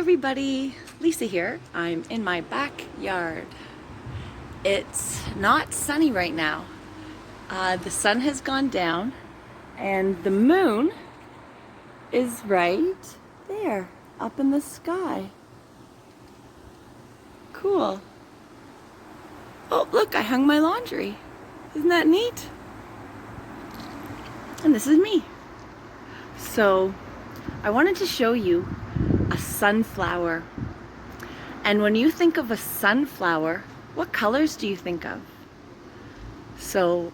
everybody, Lisa here. I'm in my backyard. It's not sunny right now. The sun has gone down and the moon is right there up in the sky. Cool. Oh, look, I hung my laundry. Isn't that neat? And this is me. So I wanted to show you a sunflower. And when you think of a sunflower, what colors do you think of? So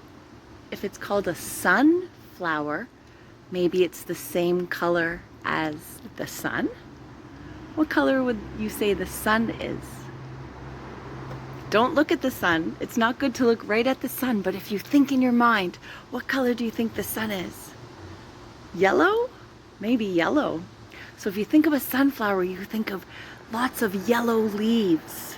if it's called a sunflower, maybe it's the same color as the sun. What color would you say the sun is? Don't look at the sun. It's not good to look right at the sun, but if you think in your mind, what color do you think the sun is? Yellow? Maybe yellow. So if you think of a sunflower, you think of lots of yellow leaves.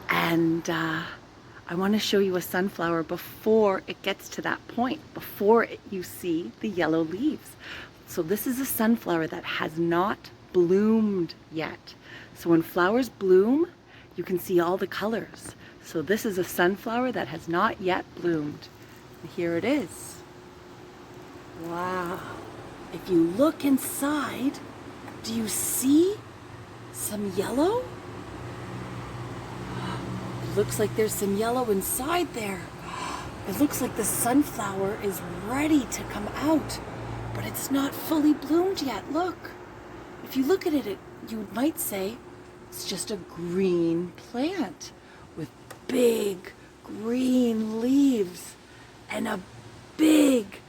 And I want to show you a sunflower before it gets to that point, before you see the yellow leaves. So this is a sunflower that has not bloomed yet. So when flowers bloom, you can see all the colors. So this is a sunflower that has not yet bloomed. And here it is. Wow. If you look inside, do you see some yellow? It looks like there's some yellow inside there. It looks like the sunflower is ready to come out, but it's not fully bloomed yet. Look. If you look at it, you might say it's just a green plant with big green leaves and a big,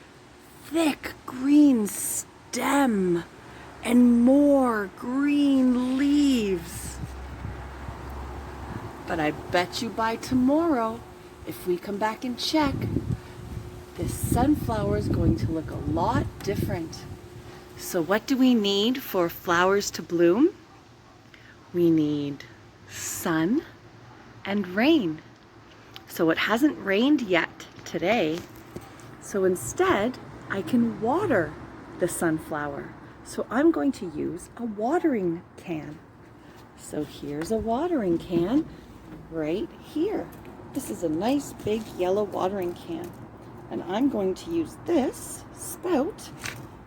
thick green stem and more green leaves. But I bet you by tomorrow, if we come back and check, this sunflower is going to look a lot different. So what do we need for flowers to bloom? We need sun and rain. So it hasn't rained yet today. So instead, I can water the sunflower. So I'm going to use a watering can. So here's a watering can right here. This is a nice big yellow watering can. And I'm going to use this spout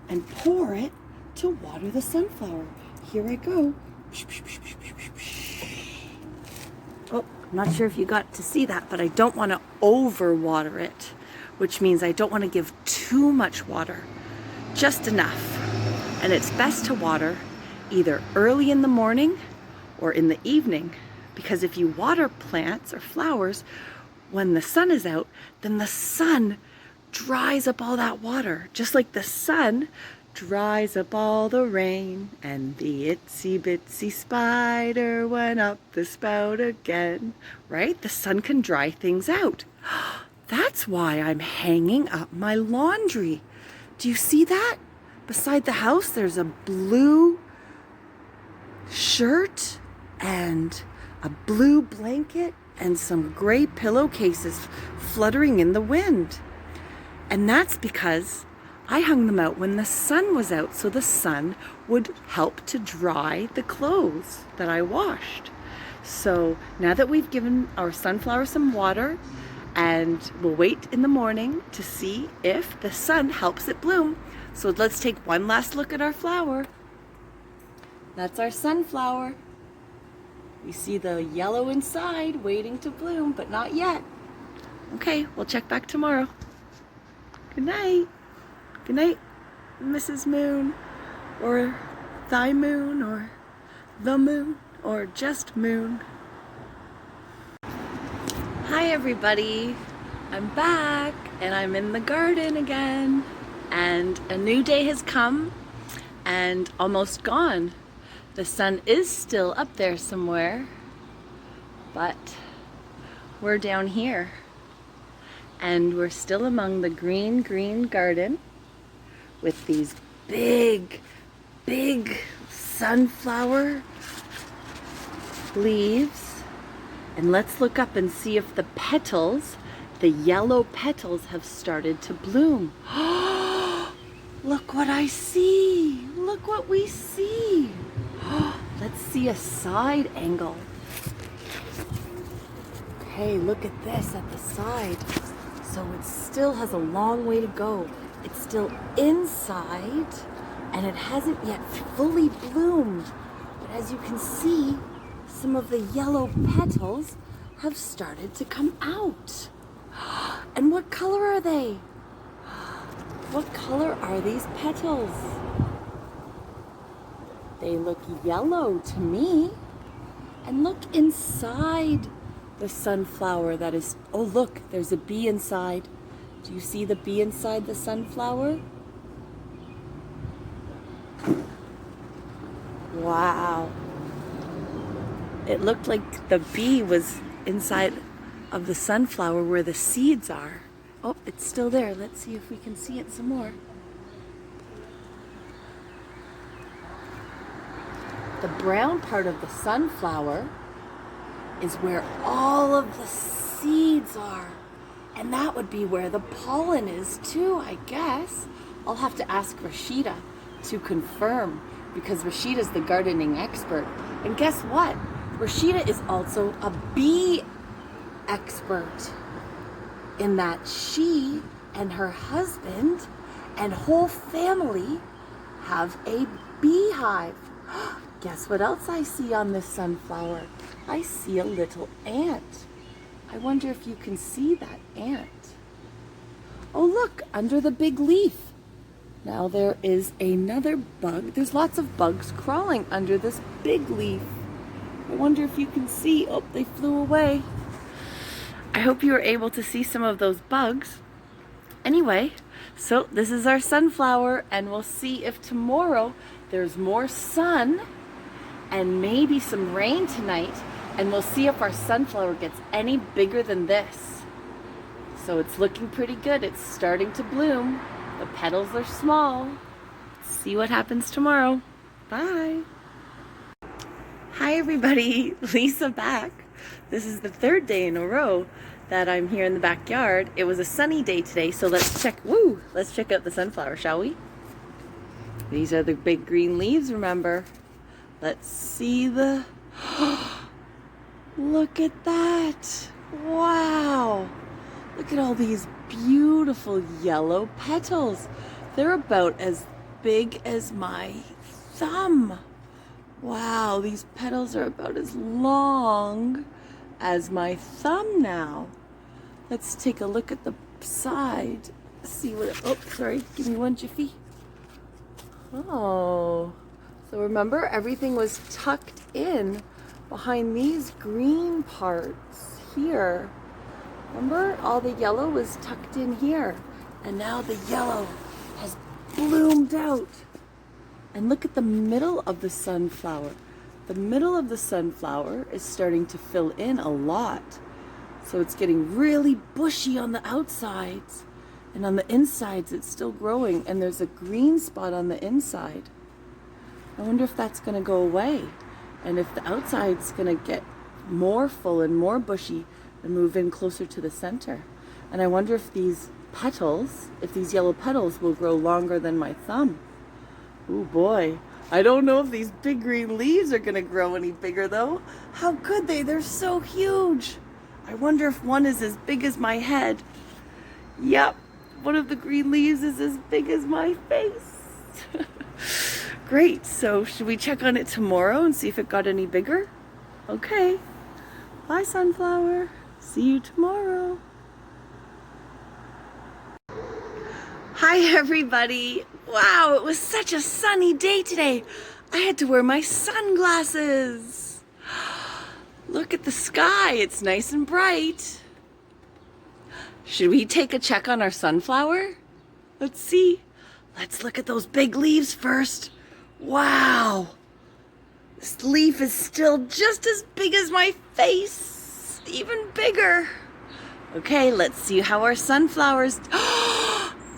and pour it to water the sunflower. Here I go. Oh, I'm not sure if you got to see that, but I don't want to over water it, which means I don't want to give too much water, just enough. And it's best to water either early in the morning or in the evening, because if you water plants or flowers when the sun is out, then the sun dries up all that water, just like the sun dries up all the rain, and the itsy bitsy spider went up the spout again. Right? The sun can dry things out. That's why I'm hanging up my laundry. Do you see that? Beside the house, there's a blue shirt and a blue blanket and some gray pillowcases fluttering in the wind. And that's because I hung them out when the sun was out, so the sun would help to dry the clothes that I washed. So now that we've given our sunflower some water, and we'll wait in the morning to see if the sun helps it bloom. So let's take one last look at our flower. That's our sunflower. We see the yellow inside waiting to bloom, but not yet. Okay, we'll check back tomorrow. Good night. Good night, Mrs. Moon, or Thy Moon, or The Moon, or just Moon. Hi everybody, I'm back and I'm in the garden again, and a new day has come and almost gone. The sun is still up there somewhere, but we're down here and we're still among the green garden with these big sunflower leaves. And let's look up and see if the petals, the yellow petals, have started to bloom. Look what I see. Look what we see. Let's see a side angle. Okay, look at this at the side. So it still has a long way to go. It's still inside and it hasn't yet fully bloomed. But as you can see, some of the yellow petals have started to come out. And what color are they? What color are these petals? They look yellow to me. And look inside the sunflower that is, oh look, there's a bee inside. Do you see the bee inside the sunflower? Wow. It looked like the bee was inside of the sunflower where the seeds are. Oh, it's still there. Let's see if we can see it some more. The brown part of the sunflower is where all of the seeds are. And that would be where the pollen is too, I guess. I'll have to ask Rashida to confirm because Rashida's the gardening expert. And guess what? Rashida is also a bee expert in that she and her husband and whole family have a beehive. Guess what else I see on this sunflower? I see a little ant. I wonder if you can see that ant. Oh look, under the big leaf. Now there is another bug. There's lots of bugs crawling under this big leaf. I wonder if you can see. Oh, they flew away. I hope you were able to see some of those bugs. Anyway, so this is our sunflower and we'll see if tomorrow there's more sun and maybe some rain tonight, and we'll see if our sunflower gets any bigger than this. So it's looking pretty good. It's starting to bloom. The petals are small. See what happens tomorrow. Bye. Hi everybody, Lisa back. This is the third day in a row that I'm here in the backyard. It was a sunny day today, so let's check out the sunflower, shall we? These are the big green leaves, remember? Let's see the... Look at that! Wow! Look at all these beautiful yellow petals. They're about as big as my thumb. Wow, these petals are about as long as my thumb now. Let's take a look at the side. See what, oh, sorry, give me one jiffy. Oh, so remember everything was tucked in behind these green parts here. Remember all the yellow was tucked in here, and now the yellow has bloomed out. And look at the middle of the sunflower. The middle of the sunflower is starting to fill in a lot. So it's getting really bushy on the outsides. And on the insides, it's still growing. And there's a green spot on the inside. I wonder if that's going to go away. And if the outside's going to get more full and more bushy and move in closer to the center. And I wonder if these petals, if these yellow petals will grow longer than my thumb. Oh boy, I don't know if these big green leaves are gonna grow any bigger though. How could they? They're so huge. I wonder if one is as big as my head. Yep, one of the green leaves is as big as my face. Great, so should we check on it tomorrow and see if it got any bigger? Okay, bye sunflower, see you tomorrow. Hi everybody. Wow, it was such a sunny day today. I had to wear my sunglasses. Look at the sky, it's nice and bright. Should we take a check on our sunflower? Let's see. Let's look at those big leaves first. Wow. This leaf is still just as big as my face, even bigger. Okay, let's see how our sunflower's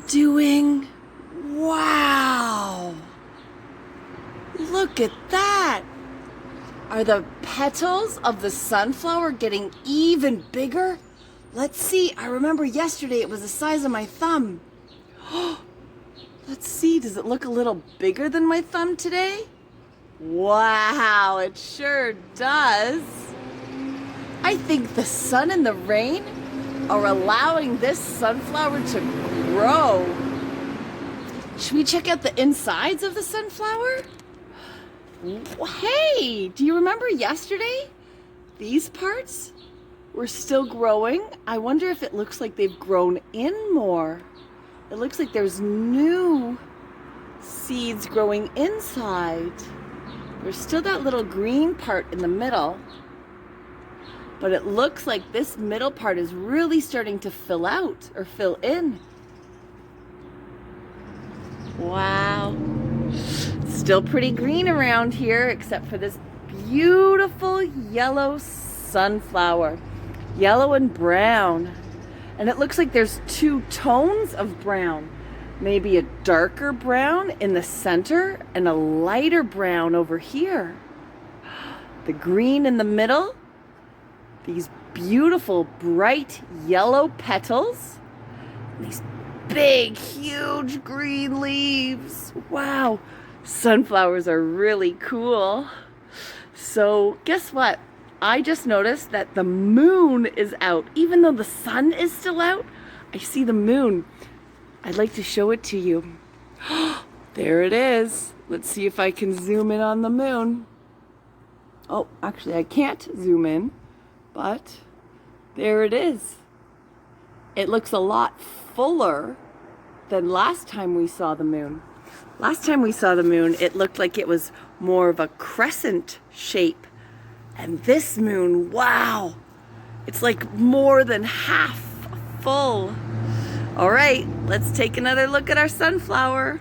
doing. Wow! Look at that! Are the petals of the sunflower getting even bigger? Let's see. I remember yesterday it was the size of my thumb. Let's see. Does it look a little bigger than my thumb today? Wow, it sure does. I think the sun and the rain are allowing this sunflower to grow. Should we check out the insides of the sunflower? Hey, do you remember yesterday? These parts were still growing. I wonder if it looks like they've grown in more. It looks like there's new seeds growing inside. There's still that little green part in the middle, but it looks like this middle part is really starting to fill out or fill in. Wow. Still pretty green around here, except for this beautiful yellow sunflower. Yellow and brown. And it looks like there's two tones of brown. Maybe a darker brown in the center and a lighter brown over here. The green in the middle. These beautiful bright yellow petals. And these big, huge green leaves. Wow. Sunflowers are really cool. So guess what? I just noticed that the moon is out. Even though the sun is still out, I see the moon. I'd like to show it to you. There it is. Let's see if I can zoom in on the moon. Oh, actually I can't zoom in, but there it is. It looks a lot fuller than last time we saw the moon. Last time we saw the moon, it looked like it was more of a crescent shape. And this moon, wow, it's like more than half full. All right, let's take another look at our sunflower.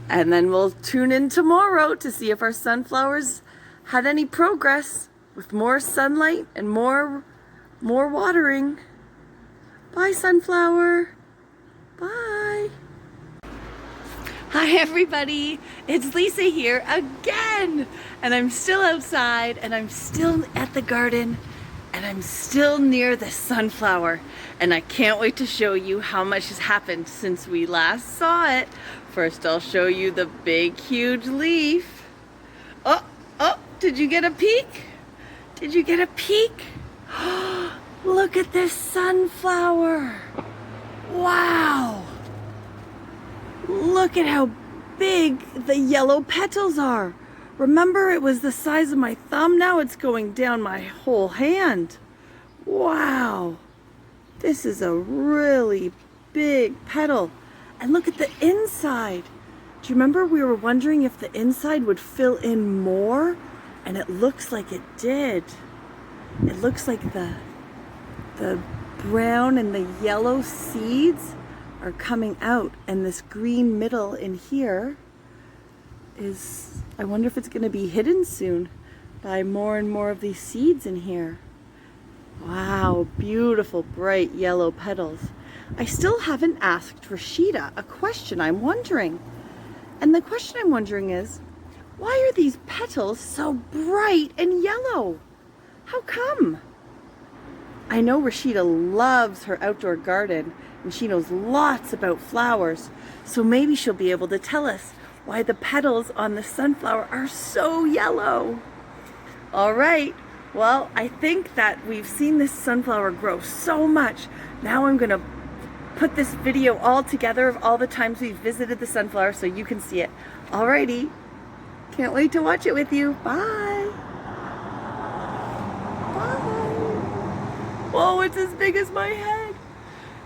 And then we'll tune in tomorrow to see if our sunflowers had any progress with more sunlight and more watering. Bye, sunflower. Bye. Hi, everybody. It's Lisa here again. And I'm still outside, and I'm still at the garden, and I'm still near the sunflower. And I can't wait to show you how much has happened since we last saw it. First, I'll show you the big, huge leaf. Oh, did you get a peek? Did you get a peek? Look at this sunflower. Wow. Look at how big the yellow petals are. Remember, it was the size of my thumb. Now it's going down my whole hand. Wow. This is a really big petal. And look at the inside. Do you remember we were wondering if the inside would fill in more? And it looks like it did. It looks like the brown and the yellow seeds are coming out, and this green middle in here is, I wonder if it's going to be hidden soon by more and more of these seeds in here. Wow, beautiful bright yellow petals. I still haven't asked Rashida a question I'm wondering. And the question I'm wondering is, why are these petals so bright and yellow? How come? I know Rashida loves her outdoor garden, and she knows lots about flowers, so maybe she'll be able to tell us why the petals on the sunflower are so yellow. All right, well, I think that we've seen this sunflower grow so much. Now I'm gonna put this video all together of all the times we've visited the sunflower so you can see it. Alrighty, can't wait to watch it with you. Bye. Bye. Whoa, it's as big as my head.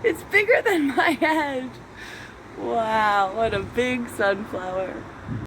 It's bigger than my head. Wow, what a big sunflower.